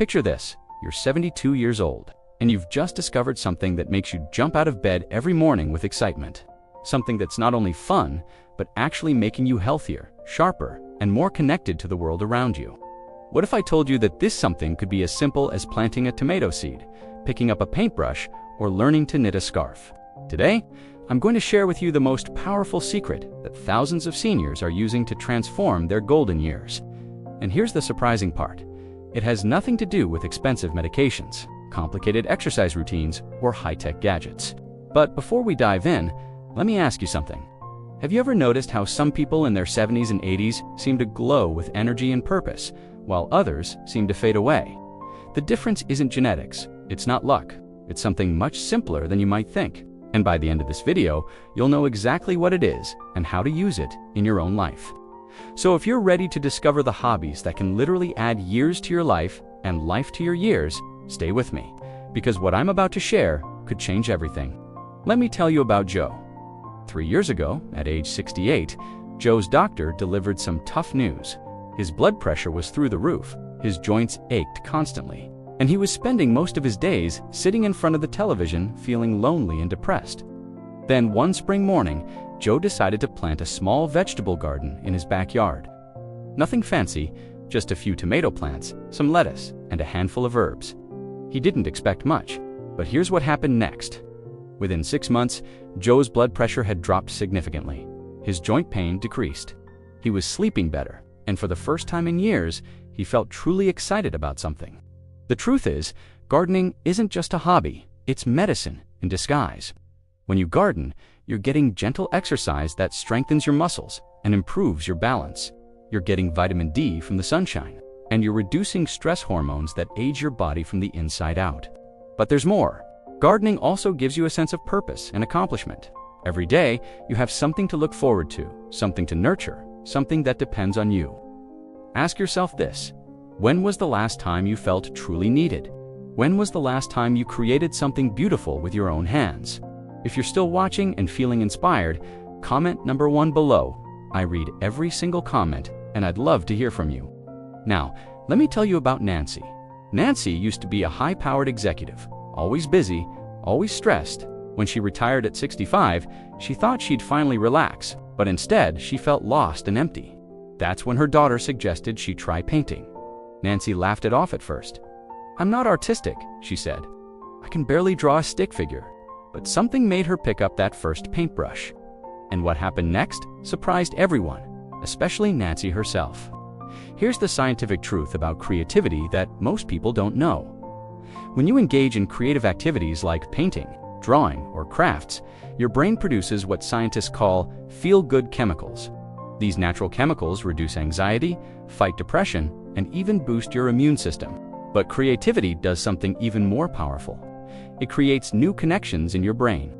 Picture this, you're 72 years old, and you've just discovered something that makes you jump out of bed every morning with excitement. Something that's not only fun, but actually making you healthier, sharper, and more connected to the world around you. What if I told you that this something could be as simple as planting a tomato seed, picking up a paintbrush, or learning to knit a scarf? Today, I'm going to share with you the most powerful secret that thousands of seniors are using to transform their golden years. And here's the surprising part. It has nothing to do with expensive medications, complicated exercise routines, or high-tech gadgets. But before we dive in, let me ask you something. Have you ever noticed how some people in their 70s and 80s seem to glow with energy and purpose, while others seem to fade away? The difference isn't genetics, it's not luck, it's something much simpler than you might think. And by the end of this video, you'll know exactly what it is and how to use it in your own life. So if you're ready to discover the hobbies that can literally add years to your life and life to your years, stay with me, because what I'm about to share could change everything. Let me tell you about Joe. 3 years ago, at age 68, Joe's doctor delivered some tough news. His blood pressure was through the roof, his joints ached constantly, and he was spending most of his days sitting in front of the television feeling lonely and depressed. Then one spring morning, Joe decided to plant a small vegetable garden in his backyard. Nothing fancy, just a few tomato plants, some lettuce, and a handful of herbs. He didn't expect much, but here's what happened next. Within 6 months, Joe's blood pressure had dropped significantly. His joint pain decreased. He was sleeping better, and for the first time in years, he felt truly excited about something. The truth is, gardening isn't just a hobby, it's medicine in disguise. When you garden, you're getting gentle exercise that strengthens your muscles and improves your balance. You're getting vitamin D from the sunshine, and you're reducing stress hormones that age your body from the inside out. But there's more. Gardening also gives you a sense of purpose and accomplishment. Every day, you have something to look forward to, something to nurture, something that depends on you. Ask yourself this: when was the last time you felt truly needed? When was the last time you created something beautiful with your own hands? If you're still watching and feeling inspired, comment number 1 below. I read every single comment, and I'd love to hear from you. Now, let me tell you about Nancy. Nancy used to be a high-powered executive, always busy, always stressed. When she retired at 65, she thought she'd finally relax, but instead she felt lost and empty. That's when her daughter suggested she try painting. Nancy laughed it off at first. "I'm not artistic," she said. "I can barely draw a stick figure." But something made her pick up that first paintbrush. And what happened next surprised everyone, especially Nancy herself. Here's the scientific truth about creativity that most people don't know. When you engage in creative activities like painting, drawing, or crafts, your brain produces what scientists call feel-good chemicals. These natural chemicals reduce anxiety, fight depression, and even boost your immune system. But creativity does something even more powerful. It creates new connections in your brain.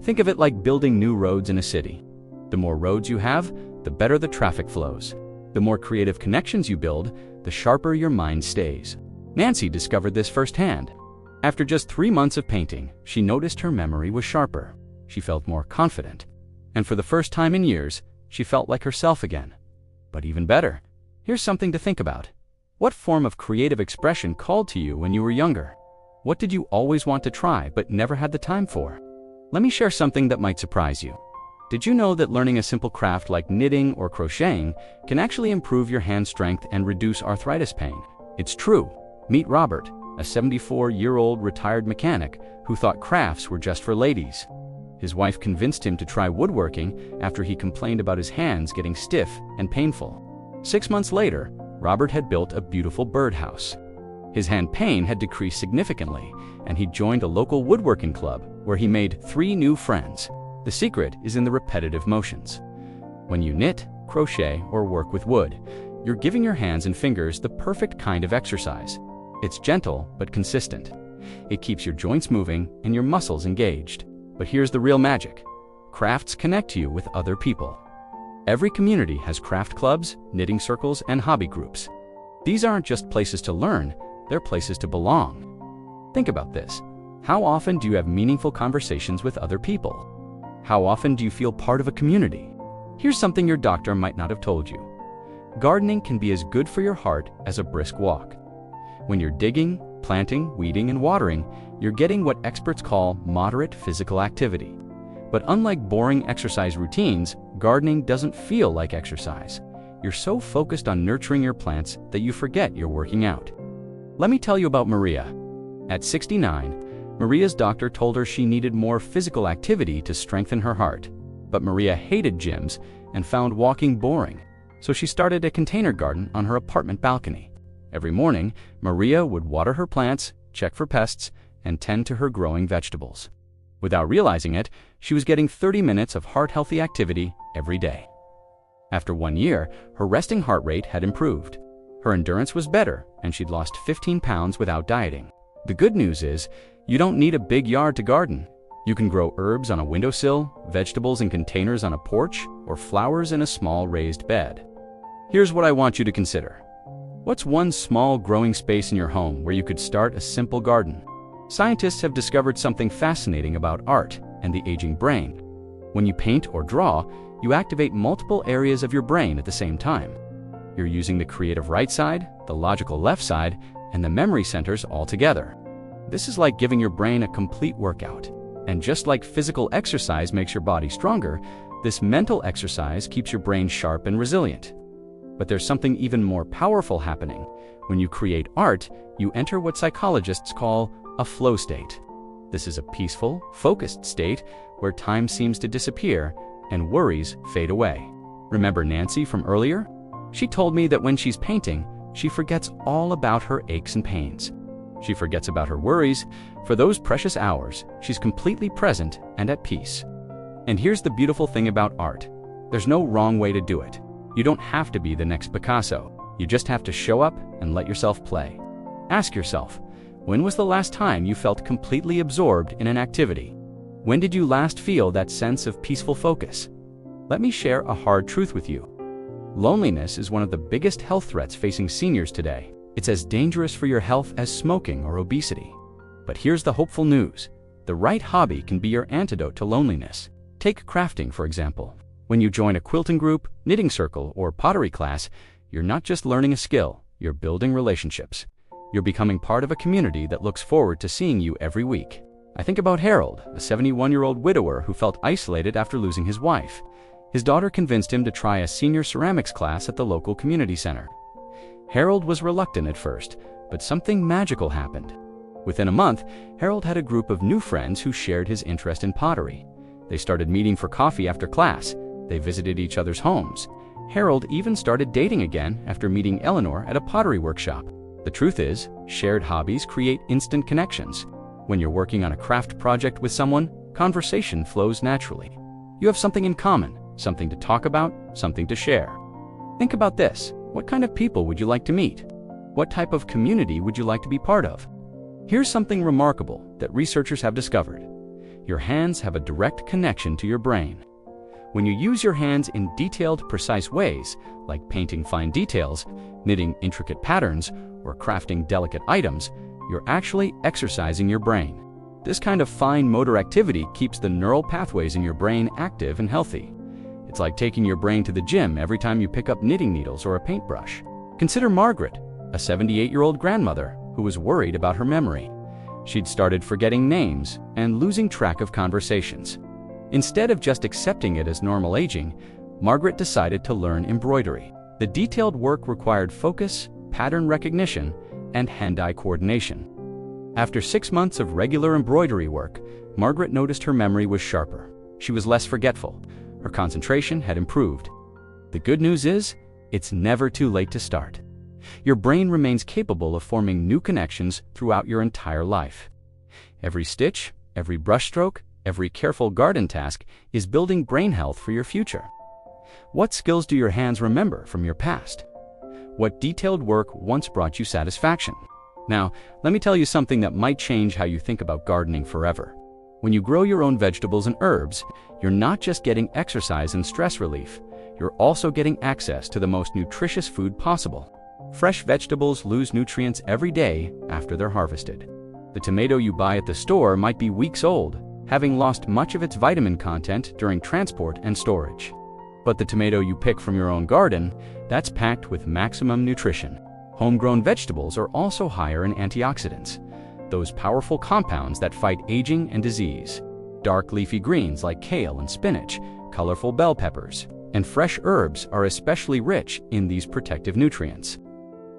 Think of it like building new roads in a city. The more roads you have, the better the traffic flows. The more creative connections you build, the sharper your mind stays. Nancy discovered this firsthand. After just 3 months of painting, she noticed her memory was sharper. She felt more confident. And for the first time in years, she felt like herself again. But even better, here's something to think about. What form of creative expression called to you when you were younger? What did you always want to try but never had the time for? Let me share something that might surprise you. Did you know that learning a simple craft like knitting or crocheting can actually improve your hand strength and reduce arthritis pain? It's true. Meet Robert, a 74-year-old retired mechanic who thought crafts were just for ladies. His wife convinced him to try woodworking after he complained about his hands getting stiff and painful. 6 months later, Robert had built a beautiful birdhouse. His hand pain had decreased significantly, and he joined a local woodworking club where he made 3 new friends. The secret is in the repetitive motions. When you knit, crochet, or work with wood, you're giving your hands and fingers the perfect kind of exercise. It's gentle but consistent. It keeps your joints moving and your muscles engaged. But here's the real magic. Crafts connect you with other people. Every community has craft clubs, knitting circles, and hobby groups. These aren't just places to learn, they're places to belong. Think about this. How often do you have meaningful conversations with other people? How often do you feel part of a community? Here's something your doctor might not have told you. Gardening can be as good for your heart as a brisk walk. When you're digging, planting, weeding, and watering, you're getting what experts call moderate physical activity. But unlike boring exercise routines, gardening doesn't feel like exercise. You're so focused on nurturing your plants that you forget you're working out. Let me tell you about Maria. At 69, Maria's doctor told her she needed more physical activity to strengthen her heart. But Maria hated gyms and found walking boring, so she started a container garden on her apartment balcony. Every morning, Maria would water her plants, check for pests, and tend to her growing vegetables. Without realizing it, she was getting 30 minutes of heart-healthy activity every day. After 1 year, her resting heart rate had improved. Her endurance was better, and she'd lost 15 pounds without dieting. The good news is, you don't need a big yard to garden. You can grow herbs on a windowsill, vegetables in containers on a porch, or flowers in a small raised bed. Here's what I want you to consider. What's one small growing space in your home where you could start a simple garden? Scientists have discovered something fascinating about art and the aging brain. When you paint or draw, you activate multiple areas of your brain at the same time. You're using the creative right side, the logical left side, and the memory centers all together. This is like giving your brain a complete workout. And just like physical exercise makes your body stronger, this mental exercise keeps your brain sharp and resilient. But there's something even more powerful happening. When you create art, you enter what psychologists call a flow state. This is a peaceful, focused state where time seems to disappear and worries fade away. Remember Nancy from earlier? She told me that when she's painting, she forgets all about her aches and pains. She forgets about her worries. For those precious hours, she's completely present and at peace. And here's the beautiful thing about art. There's no wrong way to do it. You don't have to be the next Picasso. You just have to show up and let yourself play. Ask yourself, when was the last time you felt completely absorbed in an activity? When did you last feel that sense of peaceful focus? Let me share a hard truth with you. Loneliness is one of the biggest health threats facing seniors today. It's as dangerous for your health as smoking or obesity. But here's the hopeful news. The right hobby can be your antidote to loneliness. Take crafting, for example. When you join a quilting group, knitting circle, or pottery class, you're not just learning a skill, you're building relationships. You're becoming part of a community that looks forward to seeing you every week. I think about Harold, a 71-year-old widower who felt isolated after losing his wife. His daughter convinced him to try a senior ceramics class at the local community center. Harold was reluctant at first, but something magical happened. Within a month, Harold had a group of new friends who shared his interest in pottery. They started meeting for coffee after class. They visited each other's homes. Harold even started dating again after meeting Eleanor at a pottery workshop. The truth is, shared hobbies create instant connections. When you're working on a craft project with someone, conversation flows naturally. You have something in common, something to talk about, something to share. Think about this. What kind of people would you like to meet? What type of community would you like to be part of? Here's something remarkable that researchers have discovered. Your hands have a direct connection to your brain. When you use your hands in detailed, precise ways, like painting fine details, knitting intricate patterns, or crafting delicate items, you're actually exercising your brain. This kind of fine motor activity keeps the neural pathways in your brain active and healthy. It's like taking your brain to the gym every time you pick up knitting needles or a paintbrush. Consider Margaret, a 78-year-old grandmother who was worried about her memory. She'd started forgetting names and losing track of conversations. Instead of just accepting it as normal aging, Margaret decided to learn embroidery. The detailed work required focus, pattern recognition, and hand-eye coordination. After 6 months of regular embroidery work, Margaret noticed her memory was sharper. She was less forgetful. Her concentration had improved. The good news is, it's never too late to start. Your brain remains capable of forming new connections throughout your entire life. Every stitch, every brushstroke, every careful garden task is building brain health for your future. What skills do your hands remember from your past? What detailed work once brought you satisfaction? Now, let me tell you something that might change how you think about gardening forever. When you grow your own vegetables and herbs, you're not just getting exercise and stress relief, you're also getting access to the most nutritious food possible. Fresh vegetables lose nutrients every day after they're harvested. The tomato you buy at the store might be weeks old, having lost much of its vitamin content during transport and storage. But the tomato you pick from your own garden, that's packed with maximum nutrition. Homegrown vegetables are also higher in antioxidants, those powerful compounds that fight aging and disease. Dark leafy greens like kale and spinach, colorful bell peppers, and fresh herbs are especially rich in these protective nutrients.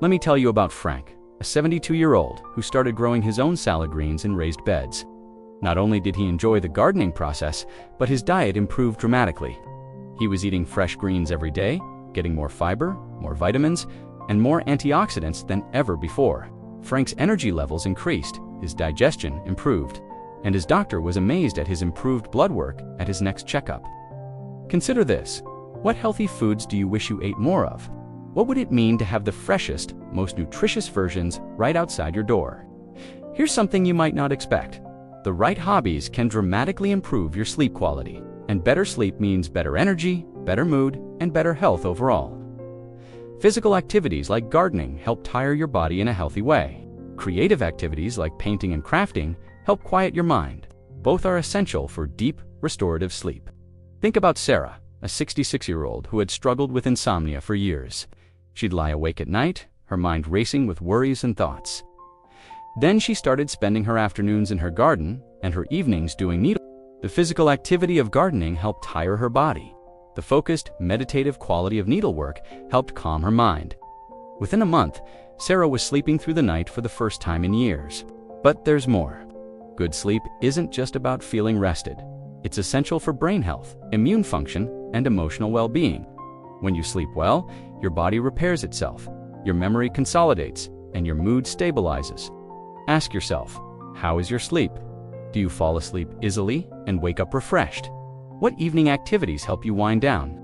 Let me tell you about Frank, a 72-year-old who started growing his own salad greens in raised beds. Not only did he enjoy the gardening process, but his diet improved dramatically. He was eating fresh greens every day, getting more fiber, more vitamins, and more antioxidants than ever before. Frank's energy levels increased, his digestion improved, and his doctor was amazed at his improved blood work at his next checkup. Consider this. What healthy foods do you wish you ate more of? What would it mean to have the freshest, most nutritious versions right outside your door? Here's something you might not expect. The right hobbies can dramatically improve your sleep quality, and better sleep means better energy, better mood, and better health overall. Physical activities like gardening help tire your body in a healthy way. Creative activities like painting and crafting help quiet your mind. Both are essential for deep, restorative sleep. Think about Sarah, a 66-year-old who had struggled with insomnia for years. She'd lie awake at night, her mind racing with worries and thoughts. Then she started spending her afternoons in her garden and her evenings doing needlework. The physical activity of gardening helped tire her body. The focused, meditative quality of needlework helped calm her mind. Within a month, Sarah was sleeping through the night for the first time in years. But there's more. Good sleep isn't just about feeling rested. It's essential for brain health, immune function, and emotional well-being. When you sleep well, your body repairs itself, your memory consolidates, and your mood stabilizes. Ask yourself, how is your sleep? Do you fall asleep easily and wake up refreshed? What evening activities help you wind down?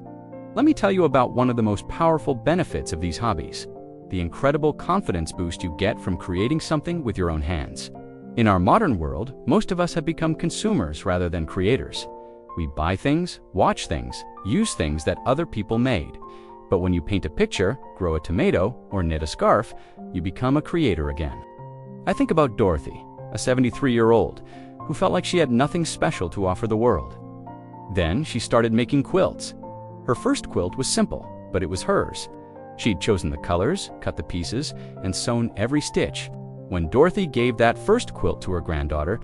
Let me tell you about one of the most powerful benefits of these hobbies, the incredible confidence boost you get from creating something with your own hands. In our modern world, most of us have become consumers rather than creators. We buy things, watch things, use things that other people made. But when you paint a picture, grow a tomato, or knit a scarf, you become a creator again. I think about Dorothy, a 73-year-old, who felt like she had nothing special to offer the world. Then she started making quilts. Her first quilt was simple, but it was hers. She'd chosen the colors, cut the pieces, and sewn every stitch. When Dorothy gave that first quilt to her granddaughter,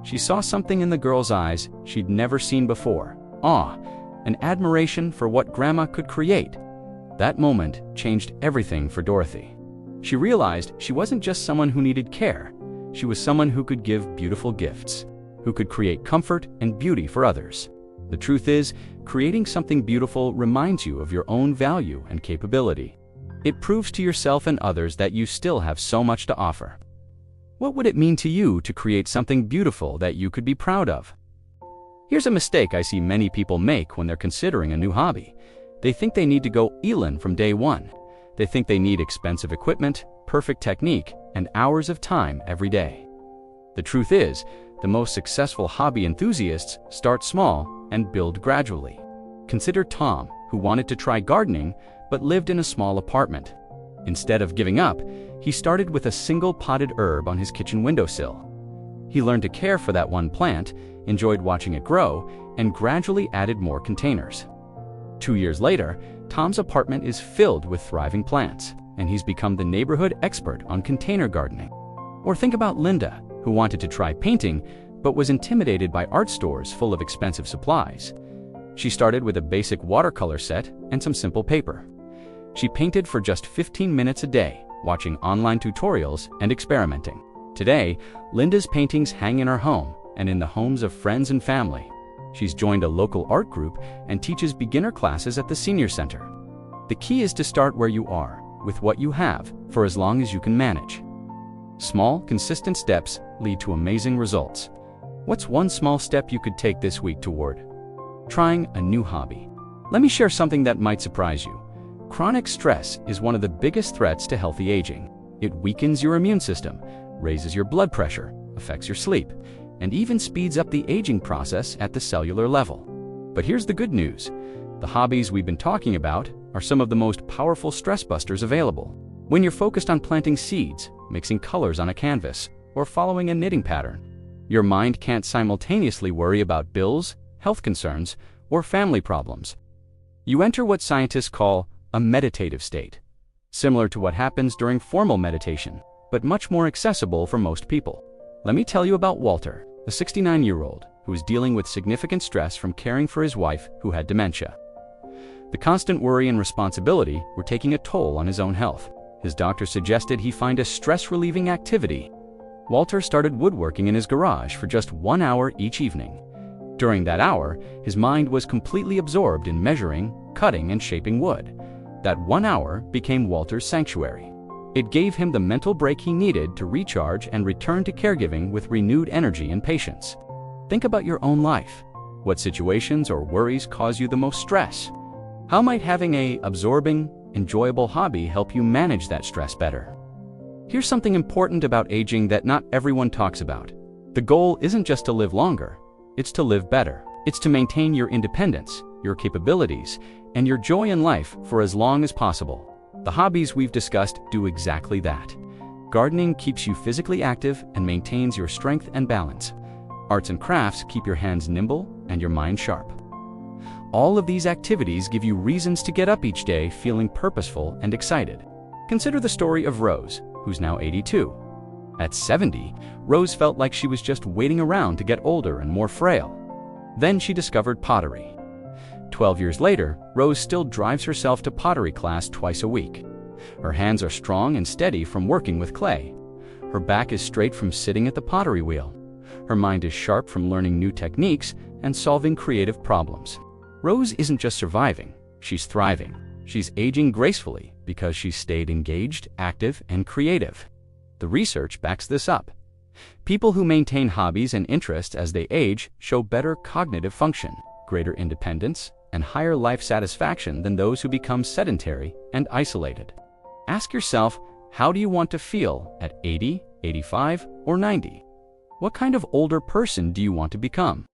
she saw something in the girl's eyes she'd never seen before: awe, and admiration for what Grandma could create. That moment changed everything for Dorothy. She realized she wasn't just someone who needed care. She was someone who could give beautiful gifts, who could create comfort and beauty for others. The truth is, creating something beautiful reminds you of your own value and capability. It proves to yourself and others that you still have so much to offer. What would it mean to you to create something beautiful that you could be proud of? Here's a mistake I see many people make when they're considering a new hobby. They think they need to go all-in from day one. They think they need expensive equipment, perfect technique, and hours of time every day. The truth is, the most successful hobby enthusiasts start small and build gradually. Consider Tom, who wanted to try gardening but lived in a small apartment. Instead of giving up, he started with a single potted herb on his kitchen windowsill. He learned to care for that one plant, enjoyed watching it grow, and gradually added more containers. 2 years later, Tom's apartment is filled with thriving plants, and he's become the neighborhood expert on container gardening. Or think about Linda, who wanted to try painting but was intimidated by art stores full of expensive supplies. She started with a basic watercolor set and some simple paper. She painted for just 15 minutes a day, watching online tutorials and experimenting. Today, Linda's paintings hang in her home and in the homes of friends and family. She's joined a local art group and teaches beginner classes at the senior center. The key is to start where you are, with what you have, for as long as you can manage. Small, consistent steps lead to amazing results. What's one small step you could take this week toward trying a new hobby? Let me share something that might surprise you. Chronic stress is one of the biggest threats to healthy aging. It weakens your immune system, raises your blood pressure, affects your sleep, and even speeds up the aging process at the cellular level. But here's the good news. The hobbies we've been talking about are some of the most powerful stress busters available. When you're focused on planting seeds, mixing colors on a canvas, or following a knitting pattern, your mind can't simultaneously worry about bills, health concerns, or family problems. You enter what scientists call a meditative state. similar to what happens during formal meditation, but much more accessible for most people. Let me tell you about Walter, a 69-year-old who was dealing with significant stress from caring for his wife who had dementia. The constant worry and responsibility were taking a toll on his own health. His doctor suggested he find a stress-relieving activity. Walter started woodworking in his garage for just 1 hour each evening. During that hour, his mind was completely absorbed in measuring, cutting, and shaping wood. That 1 hour became Walter's sanctuary. It gave him the mental break he needed to recharge and return to caregiving with renewed energy and patience. Think about your own life. What situations or worries cause you the most stress? How might having an absorbing, enjoyable hobby help you manage that stress better? Here's something important about aging that not everyone talks about. The goal isn't just to live longer, it's to live better. It's to maintain your independence, your capabilities, and your joy in life for as long as possible. The hobbies we've discussed do exactly that. Gardening keeps you physically active and maintains your strength and balance. Arts and crafts keep your hands nimble and your mind sharp. All of these activities give you reasons to get up each day feeling purposeful and excited. Consider the story of Rose, who's now 82. At 70, Rose felt like she was just waiting around to get older and more frail. Then she discovered pottery. 12 years later, Rose still drives herself to pottery class twice a week. Her hands are strong and steady from working with clay. Her back is straight from sitting at the pottery wheel. Her mind is sharp from learning new techniques and solving creative problems. Rose isn't just surviving, she's thriving. She's aging gracefully because she's stayed engaged, active, and creative. The research backs this up. People who maintain hobbies and interests as they age show better cognitive function, greater independence, and higher life satisfaction than those who become sedentary and isolated. Ask yourself, how do you want to feel at 80, 85, or 90? What kind of older person do you want to become?